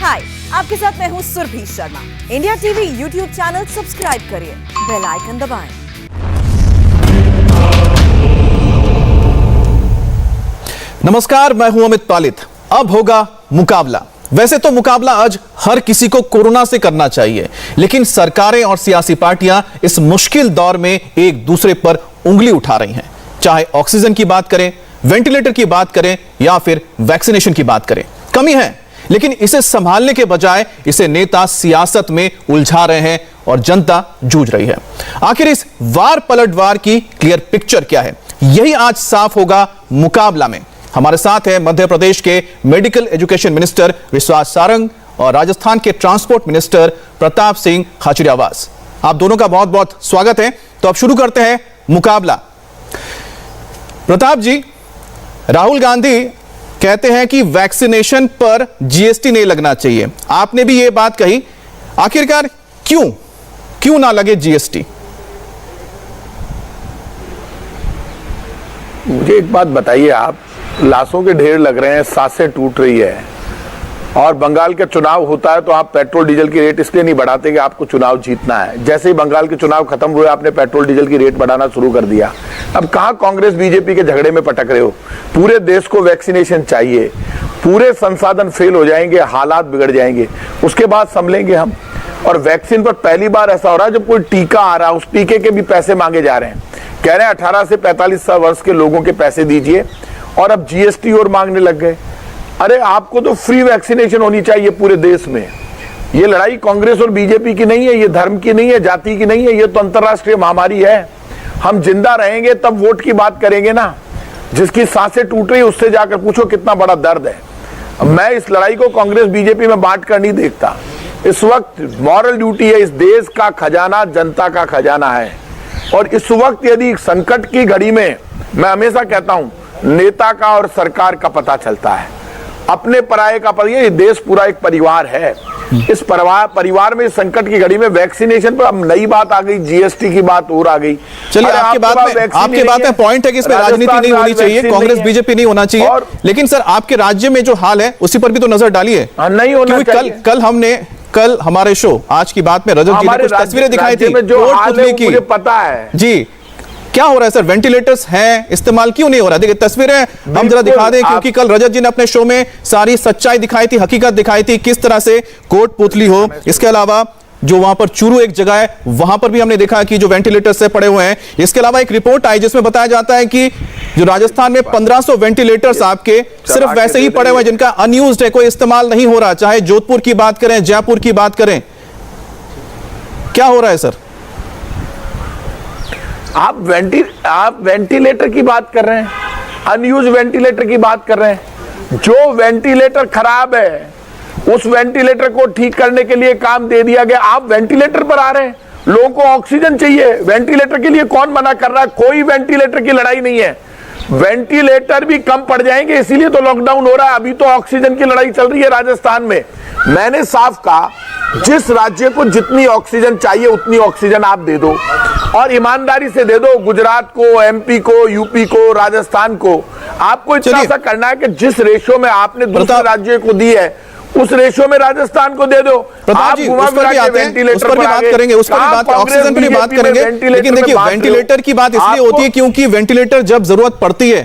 हाय, आपके साथ मैं हूँ Surabhi Sharma. India TV YouTube channel subscribe करिए, बेल आइकन दबाएं। नमस्कार, मैं हूं अमित पालित। अब होगा मुकाबला। वैसे तो मुकाबला आज हर किसी को कोरोना से करना चाहिए, लेकिन सरकारें और सियासी पार्टियां इस मुश्किल दौर में एक दूसरे पर उंगली उठा रही हैं। चाहे ऑक्सीजन की बात करें, वेंटिलेटर की बात करें या फिर वैक्सीनेशन की बात करें, कमी है, लेकिन इसे संभालने के बजाय इसे नेता सियासत में उलझा रहे हैं और जनता जूझ रही है। आखिर इस वार पलटवार की क्लियर पिक्चर क्या है, यही आज साफ होगा मुकाबला में। हमारे साथ है मध्य प्रदेश के मेडिकल एजुकेशन मिनिस्टर विश्वास सारंग और राजस्थान के ट्रांसपोर्ट मिनिस्टर प्रताप सिंह खाचरियावास। आप दोनों का बहुत बहुत स्वागत है। तो अब शुरू करते हैं मुकाबला। प्रताप जी, राहुल गांधी कहते हैं कि वैक्सीनेशन पर जीएसटी नहीं लगना चाहिए। आपने भी यह बात कही, आखिरकार क्यों ना लगे जीएसटी? मुझे एक बात बताइए, आप लाशों के ढेर लग रहे हैं, सांसें टूट रही है और बंगाल का चुनाव होता है तो आप पेट्रोल डीजल की रेट इसलिए नहीं बढ़ाते कि आपको चुनाव जीतना है। जैसे ही बंगाल के चुनाव खत्म हुए आपने पेट्रोल डीजल की रेट बढ़ाना शुरू कर दिया। अब कहां कांग्रेस बीजेपी के झगड़े में पटक रहे हो? पूरे देश को वैक्सीनेशन चाहिए, पूरे संसाधन फेल हो जाएंगे, हालात बिगड़ जाएंगे, उसके बाद संभलेंगे हम। और वैक्सीन पर पहली बार ऐसा हो रहा है जब कोई टीका आ रहा है उस टीके के भी पैसे मांगे जा रहे हैं। कह रहे हैं 18 से 45 वर्ष के लोगों के पैसे दीजिए और अब जीएसटी और मांगने लग गए। अरे आपको तो फ्री वैक्सीनेशन होनी चाहिए पूरे देश में। ये लड़ाई कांग्रेस और बीजेपी की नहीं है, ये धर्म की नहीं है, जाति की नहीं है, ये तो अंतर्राष्ट्रीय महामारी है। हम जिंदा रहेंगे तब वोट की बात करेंगे ना। जिसकी सांसें टूट रही उससे जाकर पूछो कितना बड़ा दर्द है। मैं इस लड़ाई को कांग्रेस बीजेपी में बांट कर नहीं देखता। इस वक्त मॉरल ड्यूटी है, इस देश का खजाना जनता का खजाना है। और इस वक्त यदि संकट की घड़ी में, मैं हमेशा कहता हूं, नेता का और सरकार का पता चलता है, अपने पराये का पता। ये देश पूरा एक परिवार है। इस परिवार में संकट की घड़ी में वैक्सीनेशन पर अब नई बात आ गई, जीएसटी की बात और आ गई। चलिए, आपके बात में पॉइंट है कि इसमें राजनीति नहीं होनी चाहिए, कांग्रेस बीजेपी नहीं होना चाहिए। लेकिन सर, आपके राज्य में जो हाल है उसी पर भी तो नजर डालिए। नहीं होना चाहिए। कल हमारे शो आज की बात में रजत जी ने कुछ तस्वीरें दिखाई थी, मुझे पता है जी। क्या हो रहा है सर? वेंटिलेटर्स हैं, इस्तेमाल क्यों नहीं हो रहा? देखिए तस्वीरें हम जरा दिखा दें, क्योंकि कल रजत जी ने अपने शो में सारी सच्चाई दिखाई थी, हकीकत दिखाई थी, किस तरह से कोटपुतली हो। इसके अलावा जो वहां पर चूरू एक जगह है, वहां पर भी हमने देखा कि जो वेंटिलेटर्स से पड़े हुए हैं। इसके अलावा एक रिपोर्ट आई जिसमें बताया जाता है कि जो राजस्थान में 1500 वेंटिलेटर्स आपके सिर्फ वैसे ही पड़े हुए हैं जिनका अनयूज्ड है, कोई इस्तेमाल नहीं हो रहा। चाहे जोधपुर की बात करें, जयपुर की बात करें, क्या हो रहा है सर? आप वेंटिलेटर की बात कर रहे हैं, अनयूज वेंटिलेटर की बात कर रहे हैं। जो वेंटिलेटर खराब है उस वेंटिलेटर को ठीक करने के लिए काम दे दिया गया। आप वेंटिलेटर पर आ रहे हैं, लोगों को ऑक्सीजन चाहिए, वेंटिलेटर के लिए कौन मना कर रहा है? कोई वेंटिलेटर की लड़ाई नहीं है। वेंटिलेटर भी कम पड़ जाएंगे, इसीलिए तो लॉकडाउन हो रहा है। अभी तो ऑक्सीजन की लड़ाई चल रही है राजस्थान में। मैंने साफ कहा, जिस राज्य को जितनी ऑक्सीजन चाहिए उतनी ऑक्सीजन आप दे दो और ईमानदारी से दे दो। गुजरात को, एमपी को, यूपी को, राजस्थान को आपको इतना सा करना है कि जिस रेशो में आपने दूसरे राज्य को दी है उस रेशो में राजस्थान को दे दो। आप उस पर भी बात करेंगे, उस पर भी बात, ऑक्सीजन पर भी बात करेंगे। लेकिन देखिए, वेंटिलेटर की बात इसलिए होती है क्योंकि वेंटिलेटर जब जरूरत पड़ती है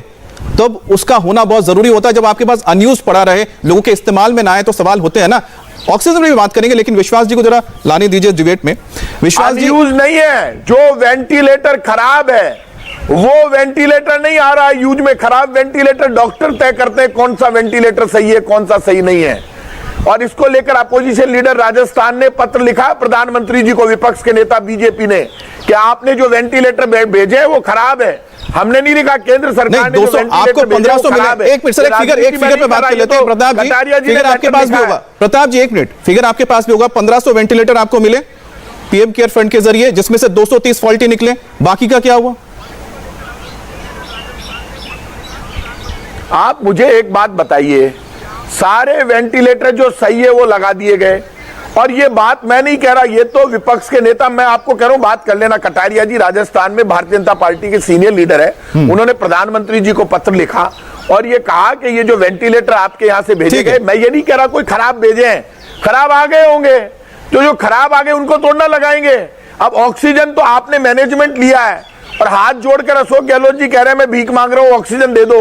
तब उसका होना बहुत जरूरी होता है। जब आपके पास अनयूज पड़ा रहे, लोगों के इस्तेमाल में ना आए तो सवाल होते हैं ना। ऑक्सीजन पर भी बात करेंगे, लेकिन विश्वास जी को जरा लाने दीजिए डिबेट में। विश्वास जी, यूज नहीं है, जो वेंटिलेटर खराब है वो वेंटिलेटर नहीं आ रहा है यूज में। खराब वेंटिलेटर डॉक्टर तय करते हैं कौन सा वेंटिलेटर सही है, कौन सा सही नहीं है। और इसको लेकर अपोजिशन लीडर राजस्थान ने पत्र लिखा प्रधानमंत्री जी को, विपक्ष के नेता बीजेपी ने, कि आपने जो वेंटिलेटर भेजे वो खराब है। हमने नहीं लिखा, केंद्र सरकार ने जो आपको 1500 मिले। एक फिगर पे बात कर लेते हैं प्रताप जी, फिगर आपके पास भी होगा। प्रताप जी एक मिनट, फिगर आपके पास भी होगा। 1500 वेंटिलेटर आपको मिले पीएम केयर फंड के जरिए, जिसमें से 230 फॉल्टी निकले, बाकी का क्या हुआ? आप मुझे एक बात बताइए, सारे वेंटिलेटर जो सही है वो लगा दिए गए। और ये बात मैं नहीं कह रहा, ये तो विपक्ष के नेता, मैं आपको कह रहा हूं, बात कर लेना। कटारिया जी राजस्थान में भारतीय जनता पार्टी के सीनियर लीडर है, उन्होंने प्रधानमंत्री जी को पत्र लिखा और ये कहा कि ये जो वेंटिलेटर आपके यहां से भेजे गए, मैं ये नहीं कह रहा कोई खराब भेजे हैं, खराब आ गए होंगे, तो जो खराब आ गए उनको तोड़ना लगाएंगे। अब ऑक्सीजन तो आपने मैनेजमेंट लिया है और हाथ जोड़कर अशोक गहलोत जी कह रहे हैं मैं भीख मांग रहा हूं, ऑक्सीजन दे दो,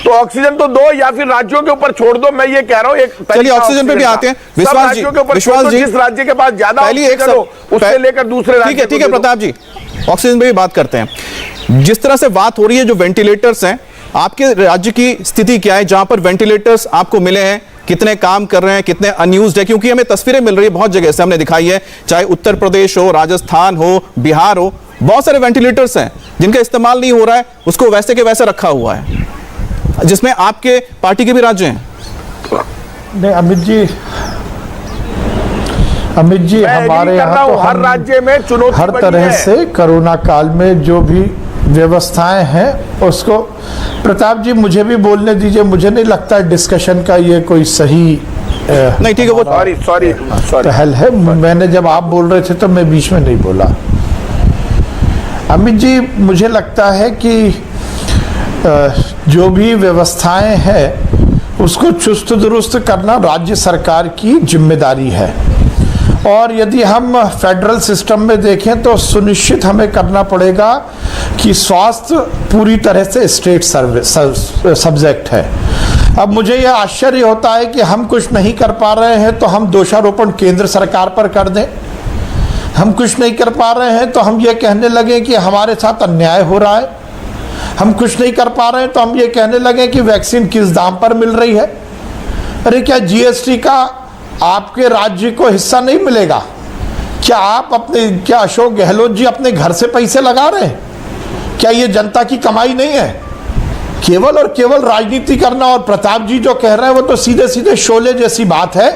तो ऑक्सीजन तो दो या फिर राज्यों के ऊपर छोड़ दो। मैं ये कह रहा हूं एक चलिए ऑक्सीजन पे भी आते हैं। विश्वास जी, विश्वास जी, जिस राज्य के पास ज्यादा ऑक्सीजन हो उससे लेकर दूसरे राज्य। ठीक है प्रताप जी, ऑक्सीजन पे भी बात करते हैं। जिस तरह से बात हो रही है, जो वेंटिलेटर्स हैं, आपके राज्य की स्थिति क्या है जहां पर वेंटिलेटर्स आपको मिले हैं? कितने काम कर रहे हैं, कितने अनयूज्ड है? क्योंकि हमें तस्वीरें मिल रही है बहुत जगह से, हमने दिखाई है, चाहे उत्तर प्रदेश हो, राजस्थान हो, बिहार हो, बहुत सारे वेंटिलेटर्स हैं जिनका इस्तेमाल नहीं हो रहा है, उसको वैसे के वैसे रखा हुआ है, जिसमें आपके पार्टी के भी राज्य हैं। नहीं अमित जी हमारे यहाँ तो हर राज्य में चुनौती हर तरह से कोरोना काल में जो भी व्यवस्थाएं हैं उसको, प्रताप जी मुझे भी बोलने दीजिए, मुझे नहीं लगता डिस्कशन का ये कोई सही नहीं ठीक है, वो सॉरी पहल है। मैंने जब आप बोल रहे थे तो मैं बीच में नहीं बोला। अमित जी मुझे लगता है कि जो भी व्यवस्थाएं हैं उसको चुस्त दुरुस्त करना राज्य सरकार की जिम्मेदारी है, और यदि हम फेडरल सिस्टम में देखें तो सुनिश्चित हमें करना पड़ेगा कि स्वास्थ्य पूरी तरह से स्टेट सब्जेक्ट है। अब मुझे यह आश्चर्य होता है कि हम कुछ नहीं कर पा रहे हैं तो हम दोषारोपण केंद्र सरकार पर कर दें, हम कुछ नहीं कर पा रहे हैं तो हम ये कहने लगे कि हमारे साथ अन्याय हो रहा है, हम कुछ नहीं कर पा रहे हैं तो हम ये कहने लगे कि वैक्सीन किस दाम पर मिल रही है। अरे क्या जीएसटी का आपके राज्य को हिस्सा नहीं मिलेगा? क्या अशोक गहलोत जी अपने घर से पैसे लगा रहे हैं? क्या ये जनता की कमाई नहीं है? केवल और केवल राजनीति करना। और प्रताप जी जो कह रहे हैं वो तो सीधे सीधे शोले जैसी बात है।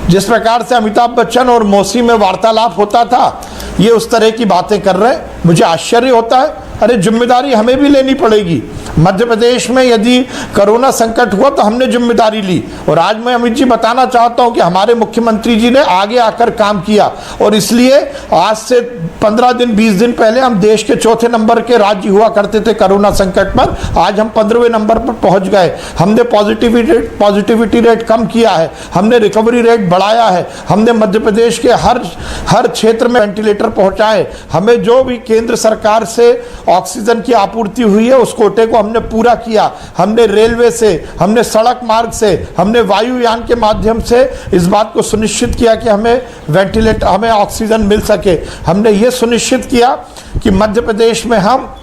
जिस प्रकार से अमिताभ बच्चन और मौसी में वार्तालाप होता था, ये उस तरह की बातें कर रहे हैं, मुझे आश्चर्य होता है। अरे जिम्मेदारी हमें भी लेनी पड़ेगी। मध्य प्रदेश में यदि कोरोना संकट हुआ तो हमने जिम्मेदारी ली, और आज मैं अमित जी बताना चाहता हूं कि हमारे मुख्यमंत्री जी ने आगे आकर काम किया, और इसलिए आज से 15 दिन 20 दिन पहले हम देश के चौथे नंबर के राज्य हुआ करते थे कोरोना संकट पर, आज हम 15वें नंबर पर पहुंच गए। हमने पॉजिटिविटी रेट कम किया है, हमने रिकवरी रेट बढ़ाया है, हमने मध्य प्रदेश के हर क्षेत्र में वेंटिलेटर पहुंचाए, हमें जो भी केंद्र सरकार से ऑक्सीजन की आपूर्ति हुई है उस कोटे को हमने पूरा किया। हमने रेलवे से, हमने सड़क मार्ग से, हमने वायुयान के माध्यम से इस बात को सुनिश्चित किया कि हमें ऑक्सीजन मिल सके। हमने ये सुनिश्चित किया कि मध्य प्रदेश में हम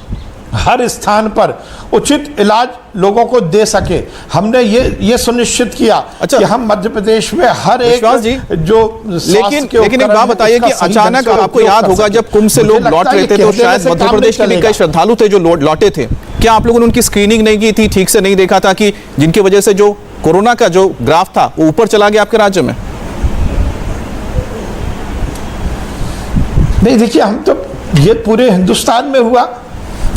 हर स्थान पर उचित इलाज लोगों को दे सके। हमने ये सुनिश्चित किया कि हम मध्य प्रदेश में हर एक जो लेकिन एक बात बताइए कि अचानक आपको याद होगा जब कुंभ से लोग लौट रहे थे तो शायद मध्य प्रदेश के भी कई श्रद्धालु थे जो लौटे थे, क्या आप लोगों ने उनकी स्क्रीनिंग नहीं की थी, ठीक से नहीं देखा था कि जिनकी वजह से जो कोरोना का जो ग्राफ था वो ऊपर चला गया आपके राज्य में? नहीं देखिए, हम तो ये पूरे हिंदुस्तान में हुआ,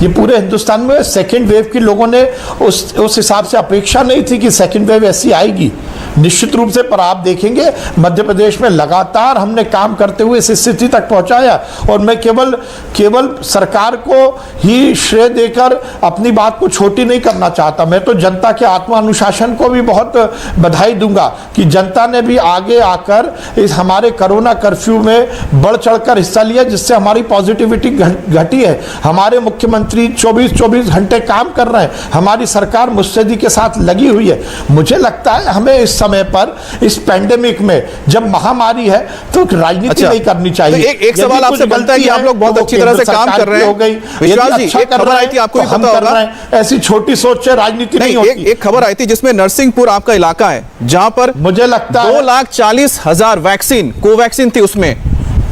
ये पूरे हिंदुस्तान में सेकेंड वेव की लोगों ने उस हिसाब से अपेक्षा नहीं थी कि सेकेंड वेव ऐसी आएगी निश्चित रूप से। पर आप देखेंगे मध्य प्रदेश में लगातार हमने काम करते हुए इस स्थिति तक पहुंचाया, और मैं केवल सरकार को ही श्रेय देकर अपनी बात को छोटी नहीं करना चाहता। मैं तो जनता के आत्मानुशासन को भी बहुत बधाई दूंगा कि जनता ने भी आगे आकर इस हमारे कोरोना कर्फ्यू में बढ़ चढ़कर हिस्सा लिया, जिससे हमारी पॉजिटिविटी घटी है। हमारे मुख्यमंत्री 24 घंटे काम कर रहे हैं, हमारी सरकार मुस्तैदी के साथ लगी हुई है। मुझे लगता है हमें इस समय पर इस पैंडेमिक में जब महामारी है तो राजनीति नहीं करनी चाहिए। तो एक सवाल आपसे बनता है कि आप लोग बहुत अच्छी तरह से काम कर रहे हैं। विश्वास जी, एक खबर आई थी, आपको भी पता होगा, ऐसी छोटी सोच से राजनीति नहीं होती। एक खबर आई थी जिसमें नरसिंहपुर आपका इलाका है जहां पर मुझे लगता है 2,40,000 वैक्सीन कोवैक्सीन थी। उसमें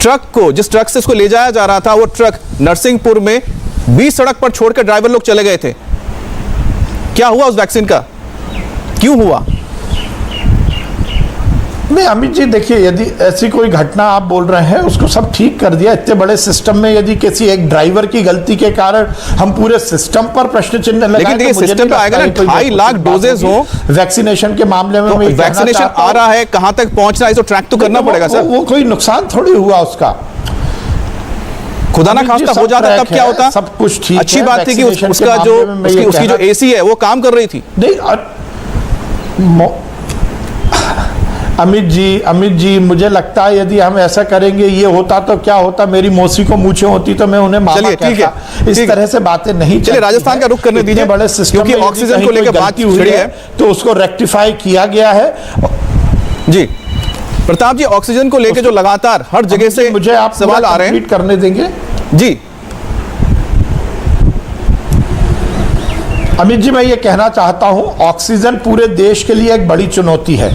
ट्रक को, जिस ट्रक से इसको ले जाया जा रहा था, वो ट्रक नरसिंहपुर में 20 सड़क पर छोड़कर ड्राइवर लोग चले गए थे। क्या हुआ उस वैक्सीन का, क्यों हुआ? नहीं अमित जी देखिए, यदि ऐसी कोई घटना आप बोल रहे हैं उसको सब ठीक कर दिया। इतने बड़े सिस्टम में यदि किसी एक ड्राइवर की गलती के कारण हम पूरे सिस्टम पर प्रश्न चिन्ह लगाएं, लेकिन देखिए सिस्टम पे आएगा ना, 2.5 लाख डोजेज हो वैक्सीनेशन के मामले में। वैक्सीनेशन आ रहा है, कहां तक पहुंच रहा है, इसको ट्रैक तो करना पड़ेगा सर। वो कोई नुकसान थोड़ी हुआ उसका, खुदा ना खास्ता हो जाता तब क्या होता? सब कुछ ठीक। अच्छी बात थी कि उसका जो उसकी जो एसी है वो काम कर रही थी। नहीं अमित जी मुझे लगता है यदि हम ऐसा करेंगे, ये होता तो क्या होता, मेरी मौसी को मूछें होती तो मैं उन्हें मामा कहता। इस तरह से बातें नहीं चलिए। राजस्थान का रुख करने दीजिए, बड़े सिस्टम क्योंकि ऑक्सीजन को लेकर बात हुई है तो उसको रेक्टिफाई किया गया है। जी प्रताप जी, ऑक्सीजन को लेकर जो लगातार हर जगह से मुझे आप सवाल आ रहे हैं, करने देंगे जी अमित जी, मैं ये कहना चाहता हूं, ऑक्सीजन पूरे देश के लिए एक बड़ी चुनौती है।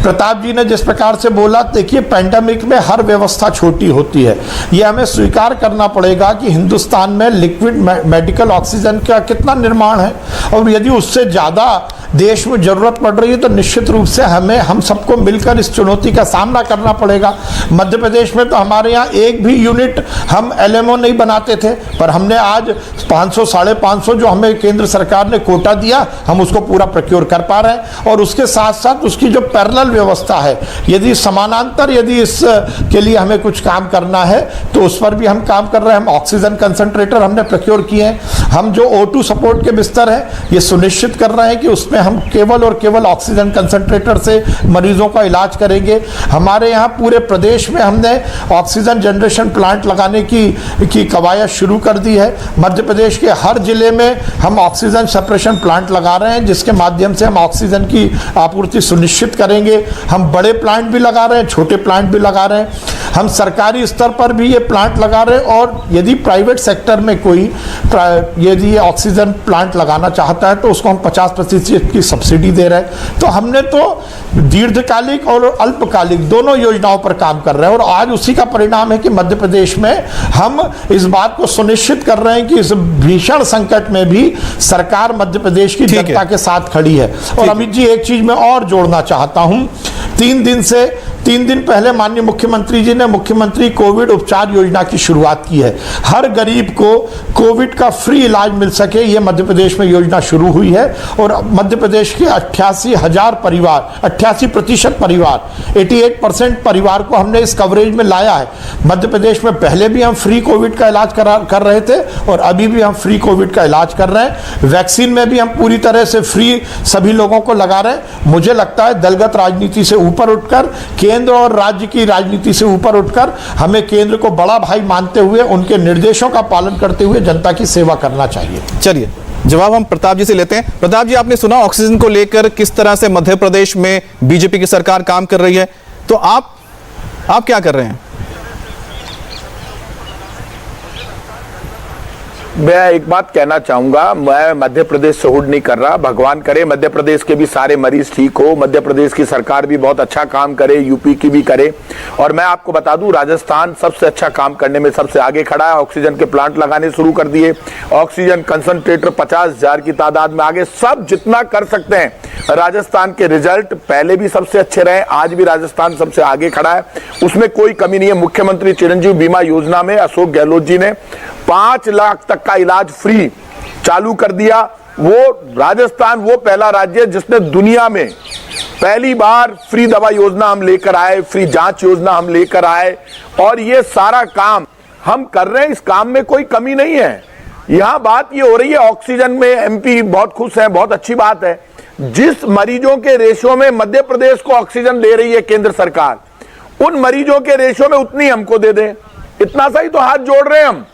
प्रताप जी ने जिस प्रकार से बोला, देखिए पैंडेमिक में हर व्यवस्था छोटी होती है। ये हमें स्वीकार करना पड़ेगा कि हिंदुस्तान में लिक्विड मेडिकल ऑक्सीजन का कितना निर्माण है, और यदि उससे ज़्यादा देश में जरूरत पड़ रही है तो निश्चित रूप से हम सबको मिलकर इस चुनौती का सामना करना पड़ेगा। मध्य प्रदेश में तो हमारे यहाँ एक भी यूनिट हम एलएमओ नहीं बनाते थे, पर हमने आज 500 550 जो हमें केंद्र सरकार ने कोटा दिया, हम उसको पूरा प्रोक्योर कर पा रहे हैं। और उसके साथ साथ उसकी जो पैरेलल व्यवस्था है, यदि समानांतर यदि इसके लिए हमें कुछ काम करना है तो उस पर भी हम काम कर रहे हैं। हम ऑक्सीजन कंसंट्रेटर हमने प्रोक्योर किए हैं। हम जो O2 सपोर्ट के बिस्तर हैं, ये सुनिश्चित कर रहे हैं कि उसमें हम केवल और केवल ऑक्सीजन कंसंट्रेटर से मरीजों का इलाज करेंगे। हमारे यहाँ पूरे प्रदेश में हमने ऑक्सीजन जनरेशन प्लांट लगाने की कवायद शुरू कर दी है। मध्य प्रदेश के हर जिले में हम ऑक्सीजन सेपरेशन प्लांट लगा रहे हैं, जिसके माध्यम से हम ऑक्सीजन की आपूर्ति सुनिश्चित करेंगे। हम बड़े प्लांट भी लगा रहे हैं, छोटे प्लांट भी लगा रहे हैं। हम सरकारी स्तर पर भी ये प्लांट लगा रहे हैं, और यदि प्राइवेट सेक्टर में कोई यदि ये ऑक्सीजन प्लांट लगाना चाहता है तो उसको हम 50% की सब्सिडी दे रहे हैं। तो हमने तो दीर्घकालिक और अल्पकालिक दोनों योजनाओं पर काम कर रहे हैं, और आज उसी का परिणाम है कि मध्य प्रदेश में हम इस बात को सुनिश्चित कर रहे हैं कि इस भीषण संकट में भी सरकार मध्य प्रदेश की जनता के साथ खड़ी है। और अमित जी, एक चीज मैं और जोड़ना चाहता हूं, 3 दिन पहले माननीय मुख्यमंत्री जी ने मुख्यमंत्री कोविड उपचार योजना की शुरुआत की है। हर गरीब को कोविड का फ्री इलाज मिल सके, ये मध्य प्रदेश में योजना शुरू हुई है। और मध्य प्रदेश के 88,000 परिवार, 88% परिवार, 88% परिवार को हमने इस कवरेज में लाया है। मध्य प्रदेश में पहले भी हम फ्री कोविड का इलाज कर रहे थे, और अभी भी हम फ्री कोविड का इलाज कर रहे हैं। वैक्सीन में भी हम पूरी तरह से फ्री सभी लोगों को लगा रहे हैं। मुझे लगता है दलगत राजनीति से ऊपर उठकर, केंद्र और राज्य की राजनीति से ऊपर उठकर, हमें केंद्र को बड़ा भाई मानते हुए उनके निर्देशों का पालन करते हुए जनता की सेवा करना चाहिए। चलिए जवाब हम प्रताप जी से लेते हैं। प्रताप जी, आपने सुना ऑक्सीजन को लेकर किस तरह से मध्य प्रदेश में बीजेपी की सरकार काम कर रही है, तो आप क्या कर रहे हैं? मैं एक बात कहना चाहूंगा, मैं मध्य प्रदेश से हुड नहीं कर रहा। भगवान करे मध्य प्रदेश के भी सारे मरीज ठीक हो, मध्य प्रदेश की सरकार भी बहुत अच्छा काम करे, यूपी की भी करे। और मैं आपको बता दूं, राजस्थान सबसे अच्छा काम करने में सबसे आगे खड़ा है। ऑक्सीजन के प्लांट लगाने शुरू कर दिए, ऑक्सीजन कंसंट्रेटर 50,000 की तादाद में आगे, सब जितना कर सकते हैं। राजस्थान के रिजल्ट पहले भी सबसे अच्छे रहे, आज भी राजस्थान सबसे आगे खड़ा है, उसमें कोई कमी नहीं है। मुख्यमंत्री चिरंजीव बीमा योजना में अशोक गहलोत जी ने 5 लाख तक का इलाज फ्री चालू कर दिया। वो राजस्थान वो पहला राज्य है जिसने दुनिया में पहली बार फ्री दवा योजना हम लेकर आए, फ्री जांच योजना हम लेकर आए, और ये सारा काम हम कर रहे हैं। इस काम में कोई कमी नहीं है। यहां बात ये हो रही है, ऑक्सीजन में एमपी बहुत खुश है, बहुत अच्छी बात है। जिस मरीजों के रेशो में मध्य प्रदेश को ऑक्सीजन दे रही है केंद्र सरकार, उन मरीजों के रेशो में उतनी हमको दे दे, इतना सा ही तो हाथ जोड़ रहे हैं हम।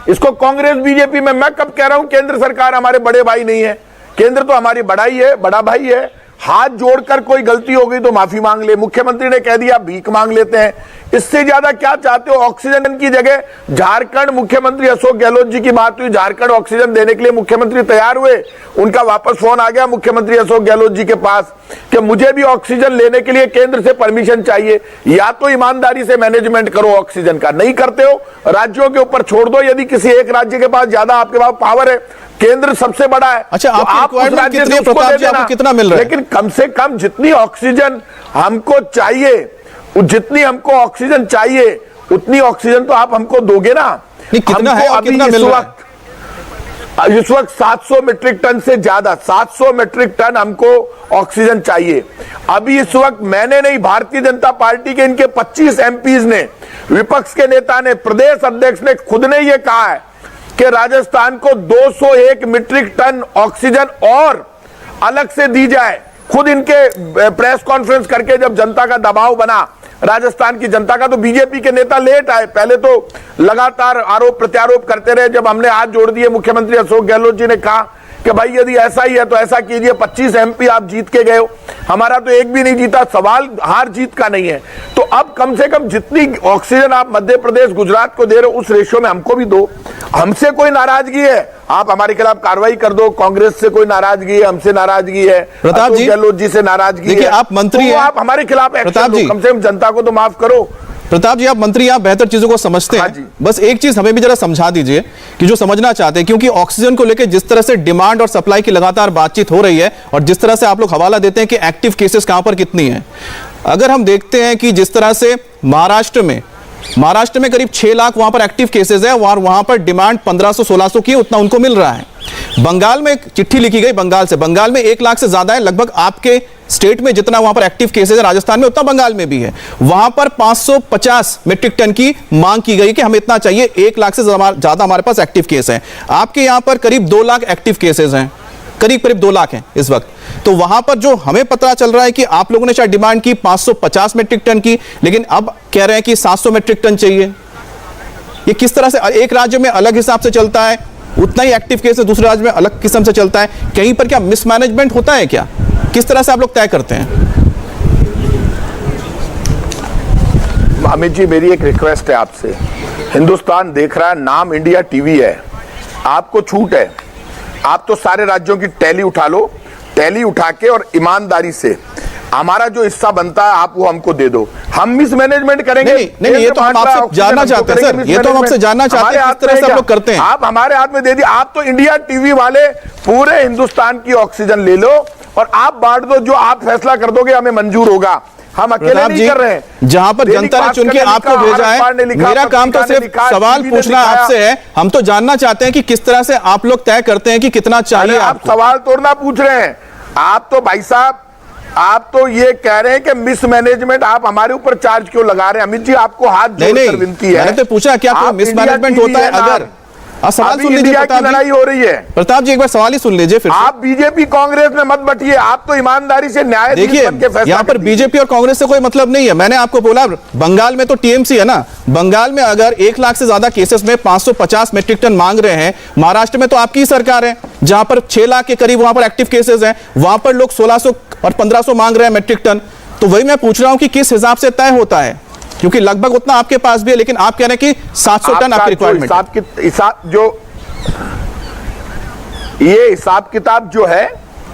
इसको कांग्रेस बीजेपी में मैं कब कह रहा हूं केंद्र सरकार हमारे बड़े भाई नहीं है, केंद्र तो हमारी बड़ाई है, बड़ा भाई है। हाथ जोड़कर कोई गलती हो गई तो माफी मांग ले, मुख्यमंत्री ने कह दिया भीख मांग लेते हैं। इससे ज्यादा क्या चाहते हो? ऑक्सीजन की जगह झारखंड, मुख्यमंत्री अशोक गहलोत जी की बात हुई, झारखंड ऑक्सीजन देने के लिए मुख्यमंत्री तैयार हुए। उनका वापस फोन आ गया मुख्यमंत्री अशोक गहलोत जी के पास कि मुझे भी ऑक्सीजन लेने के लिए केंद्र से परमिशन चाहिए, या तो ईमानदारी से मैनेजमेंट करो ऑक्सीजन का, नहीं करते हो राज्यों के ऊपर छोड़ दो। यदि किसी एक राज्य के पास ज्यादा आपके पास पावर है, केंद्र सबसे बड़ा है, अच्छा, तो आप उस राज्य से उसको दे देना। कितना मिल रहा है? लेकिन कम से कम जितनी ऑक्सीजन हमको चाहिए, जितनी हमको ऑक्सीजन चाहिए उतनी ऑक्सीजन तो आप हमको दोगे ना। कितना है और कितना मिल रहा है? इस वक्त 700 मेट्रिक टन से ज्यादा, 700 मेट्रिक टन हमको ऑक्सीजन चाहिए। अभी इस वक्त मैंने नहीं, भारतीय जनता पार्टी के इनके 25 एमपीज ने, विपक्ष के नेता ने, प्रदेश अध्यक्ष ने खुद ने यह कहा है कि राजस्थान को 201 मीट्रिक टन ऑक्सीजन और अलग से दी जाए। खुद इनके प्रेस कॉन्फ्रेंस करके जब जनता का दबाव बना राजस्थान की जनता का, तो बीजेपी के नेता लेट आए। पहले तो लगातार आरोप प्रत्यारोप करते रहे। जब हमने हाथ जोड़ दिए, मुख्यमंत्री अशोक गहलोत जी ने कहा कि भाई यदि ऐसा ही है तो ऐसा कीजिए, 25 एमपी आप जीत के गए हो, हमारा तो एक भी नहीं जीता। सवाल हार जीत का नहीं है, तो अब कम से कम जितनी ऑक्सीजन आप मध्य प्रदेश गुजरात को दे रहे हो उस रेशियो में हमको भी दो। हमसे कोई नाराजगी है, आप हमारे खिलाफ कार्रवाई कर दो। कांग्रेस से कोई नाराजगी है, हमसे नाराजगी है, प्रताप जी, गहलोत जी से नाराजगी है। देखिए आप मंत्री हैं, आप हमारे खिलाफ एक्शन लो, कम से कम जनता को तो माफ करो। प्रताप जी, आप मंत्री, आप बेहतर चीजों को समझते हैं। बस एक चीज हमें भी जरा समझा दीजिए कि जो समझना चाहते हैं, क्योंकि ऑक्सीजन को लेकर जिस तरह से डिमांड और सप्लाई की लगातार बातचीत हो रही है और जिस तरह से आप लोग हवाला देते हैं कि एक्टिव केसेस कहां पर कितनी है, अगर हम देखते हैं कि जिस तरह से महाराष्ट्र में करीब 6 लाख वहां पर एक्टिव केसेस है और वहां पर डिमांड 1500-1600 की उतना उनको मिल रहा है। बंगाल में एक चिट्ठी लिखी गई बंगाल में 1 लाख से ज्यादा है, लगभग आपके स्टेट में जितना वहां पर एक्टिव केसेस है राजस्थान में उतना बंगाल में भी है। वहां पर 550 मीट्रिक टन की मांग की गई कि हमें इतना चाहिए, 1 लाख से ज्यादा हमारे पास एक्टिव केस है। आपके यहां पर करीब 2 लाख एक्टिव केसेस हैं, करीब 2 लाख हैं इस वक्त। तो वहां पर जो हमें पता चल रहा है कि आप लोगों ने शायद डिमांड की 550 मीट्रिक टन की, लेकिन अब कह रहे हैं कि 700 मीट्रिक टन चाहिए। ये किस तरह से एक राज्य में अलग हिसाब से चलता है, उतना ही एक्टिव केस है, दूसरे राज्य में अलग किस्म से चलता है। कहीं पर क्या मिसमैनेजमेंट होता है क्या? किस तरह से आप लोग तय करते हैं? अमित जी, मेरी एक रिक्वेस्ट है आपसे, हिंदुस्तान देख रहा है, नाम इंडिया टीवी है, आपको छूट है। आप तो सारे राज्यों की टैली उठा लो, टैली उठा के और ईमानदारी से हमारा जो हिस्सा बनता है आप वो हमको दे दो। हम मिसमैनेजमेंट करेंगे नहीं, ये तो हम आपसे जानना चाहते हैं सर, ये तो हम आपसे जानना चाहते हैं किस तरह से आप लोग करते हैं। आप हमारे हाथ में दे दिए, आप तो इंडिया टीवी वाले पूरे हिंदुस्तान की ऑक्सीजन ले लो और आप बांट दो, जो आप फैसला कर दोगे हमें मंजूर होगा। हम अकेले नहीं कर रहे हैं। जहां पर जनता ने चुन के आपको भेजा है, मेरा काम तो सिर्फ सवाल पूछना आपसे है। हम तो जानना चाहते हैं कि किस तरह से आप लोग तय करते हैं कि कितना चाहिए। आप सवाल तोड़ना पूछ रहे हैं। आप तो भाई साहब, आप तो ये कह रहे हैं कि मिसमैनेजमेंट, आप हमारे ऊपर चार्ज क्यों लगा रहे हैं? अमित जी, आपको हाथ जोड़कर विनती है। मैंने तो पूछा क्या कोई मिसमैनेजमेंट होता है? अगर सवाल सुन लीजिए, प्रताप जी, लड़ाई हो रही है। प्रताप जी, एक बार सवाल ही सुन लीजिए फिर। आप बीजेपी कांग्रेस में मत बटिए, आप तो ईमानदारी से न्याय देखिए, यहाँ पर बीजेपी और कांग्रेस से कोई मतलब नहीं है। मैंने आपको बोला बंगाल में तो टीएमसी है ना, बंगाल में अगर 1 लाख से ज्यादा केसेस में 550 मीट्रिक टन मांग रहे हैं, महाराष्ट्र में तो आपकी ही सरकार है जहां पर 6 लाख के करीब वहां पर एक्टिव केसेस हैं, वहां पर लोग 1600 और 1500 मांग रहे हैं मीट्रिक टन। तो वही मैं पूछ रहा हूं कि किस हिसाब से तय होता है, क्योंकि लगभग उतना आपके पास भी है, लेकिन आप कह रहे हैं कि 700 टन आपकी रिक्वायरमेंट। ये हिसाब किताब जो है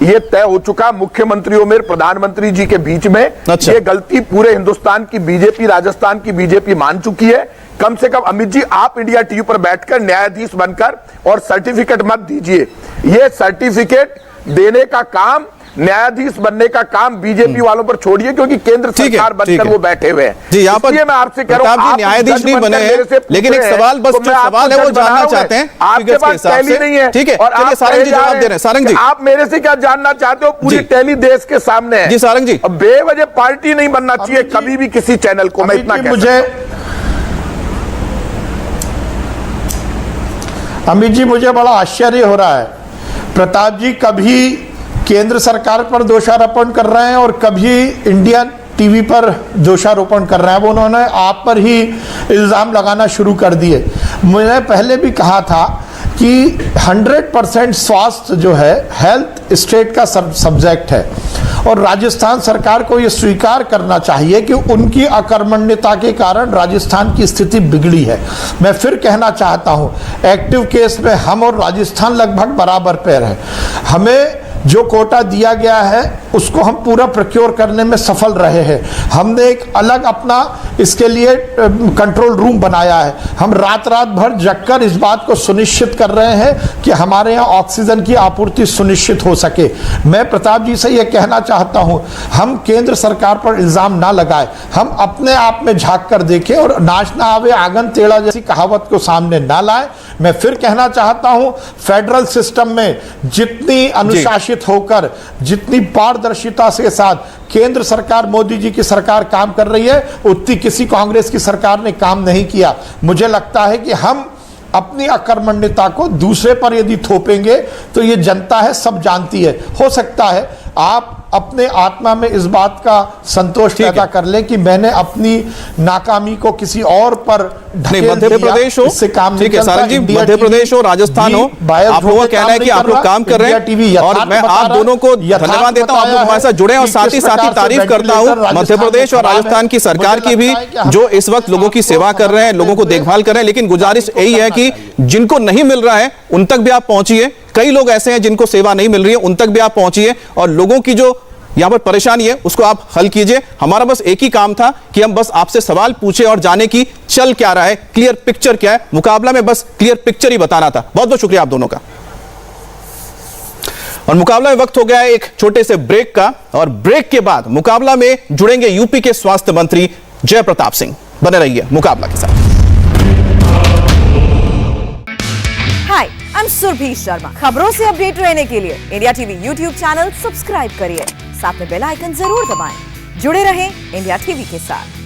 ये तय हो चुका मुख्यमंत्रियों में, प्रधानमंत्री जी के बीच में। अच्छा। ये गलती पूरे हिंदुस्तान की बीजेपी, राजस्थान की बीजेपी मान चुकी है। कम से कम अमित जी, आप इंडिया टीवी पर बैठकर न्यायाधीश बनकर और सर्टिफिकेट मत दीजिए। ये सर्टिफिकेट देने का काम, न्यायाधीश बनने का काम बीजेपी वालों पर छोड़िए, क्योंकि केंद्र सरकार बनकर वो बैठे हुए हैं। जी, यहाँ पर मैं आपसे कह रहा हूं, न्यायाधीश नहीं बने हैं, लेकिन एक सवाल, बस जो सवाल है वो जानना चाहते हैं आपके पास टैली नहीं है। ठीक है, चलिए सारंग जी जवाब दे रहे हैं। सारंग जी, आप मेरे से क्या जानना चाहते हो? पूरी टैली देश के सामने है। जी सारंग जी, बेवजह पार्टी नहीं बनना चाहिए कभी भी किसी चैनल को। मैं इतना अमित जी, मुझे बड़ा आश्चर्य हो रहा है। प्रताप जी कभी केंद्र सरकार पर दोषारोपण कर रहे हैं और कभी इंडिया टीवी पर दोषारोपण कर रहे हैं। वो उन्होंने आप पर ही इल्ज़ाम लगाना शुरू कर दिए। मैंने पहले भी कहा था कि 100% स्वास्थ्य जो है, हेल्थ स्टेट का सब्जेक्ट है और राजस्थान सरकार को ये स्वीकार करना चाहिए कि उनकी अकर्मण्यता के कारण राजस्थान की स्थिति बिगड़ी है। मैं फिर कहना चाहता हूँ, एक्टिव केस में हम और राजस्थान लगभग बराबर पैर हैं। हमें जो कोटा दिया गया है उसको हम पूरा प्रोक्योर करने में सफल रहे हैं। हमने एक अलग अपना इसके लिए कंट्रोल रूम बनाया है। हम रात भर जगकर इस बात को सुनिश्चित कर रहे हैं कि हमारे यहाँ ऑक्सीजन की आपूर्ति सुनिश्चित हो सके। मैं प्रताप जी से यह कहना चाहता हूं, हम केंद्र सरकार पर इल्जाम ना लगाए, हम अपने आप में झांक कर देखें और नाच ना आवे आंगन टेढ़ा जैसी कहावत को सामने ना लाए। मैं फिर कहना चाहता हूं, फेडरल सिस्टम में जितनी अनुशासित होकर, जितनी पारदर्शिता के साथ केंद्र सरकार, मोदी जी की सरकार काम कर रही है, उतनी किसी कांग्रेस की सरकार ने काम नहीं किया। मुझे लगता है कि हम अपनी अकर्मण्यता को दूसरे पर यदि थोपेंगे तो ये जनता है, सब जानती है। हो सकता है आप अपने आत्मा में इस बात का संतोष ठीक पैदा है। कर ले कि मैंने अपनी नाकामी को किसी और पर नहीं, ढकेल मध्य दिया, प्रदेश हो, इससे काम नहीं ठीक है चलता। सारंग जी, इंडिया मध्य टीवी प्रदेश हो, राजस्थान हो, भी बायस आप लोगों का होकर कहना है काम कि आप नहीं लोग कर काम कर रहे इंडिया टीवी हैं और यथार्थ मैं बता आप रहा है, दोनों को यथार्थ धन्यवाद देता हूं, आप लोग बताया हमारे साथ जुड़े हैं और कि साथ ही किस प्रकार से तारीफ करता हूं वेंटिलेटर मध्य प्रदेश और राजस्थान राजस्थान की में सरकार की भी, मुझे लगता है कि जो इस वक्त लोगों की सेवा कर रहे हैं, लोगों को देखभाल कर रहे हैं। लेकिन गुजारिश यही है कि जिनको नहीं मिल रहा है उन तक भी आप पहुंचिए। कई लोग ऐसे हैं जिनको सेवा नहीं मिल रही है, उन तक भी आप पहुंचिए और लोगों की जो यहां पर परेशानी है उसको आप हल कीजिए। हमारा बस एक ही काम था कि हम बस आपसे सवाल पूछे और जाने की चल क्या रहा है, क्लियर पिक्चर क्या है। मुकाबला में बस क्लियर पिक्चर ही बताना था। बहुत बहुत शुक्रिया आप दोनों का। और मुकाबला में वक्त हो गया है एक छोटे से ब्रेक का, और ब्रेक के बाद मुकाबला में जुड़ेंगे यूपी के स्वास्थ्य मंत्री जय प्रताप सिंह। बने रहिए मुकाबला के साथ। हाय, आई एम सुरभि शर्मा। खबरों से अपडेट रहने के लिए India TV YouTube channel subscribe करिए, साथ में बेल आइकन जरूर दबाएं। जुड़े रहें इंडिया टीवी के साथ।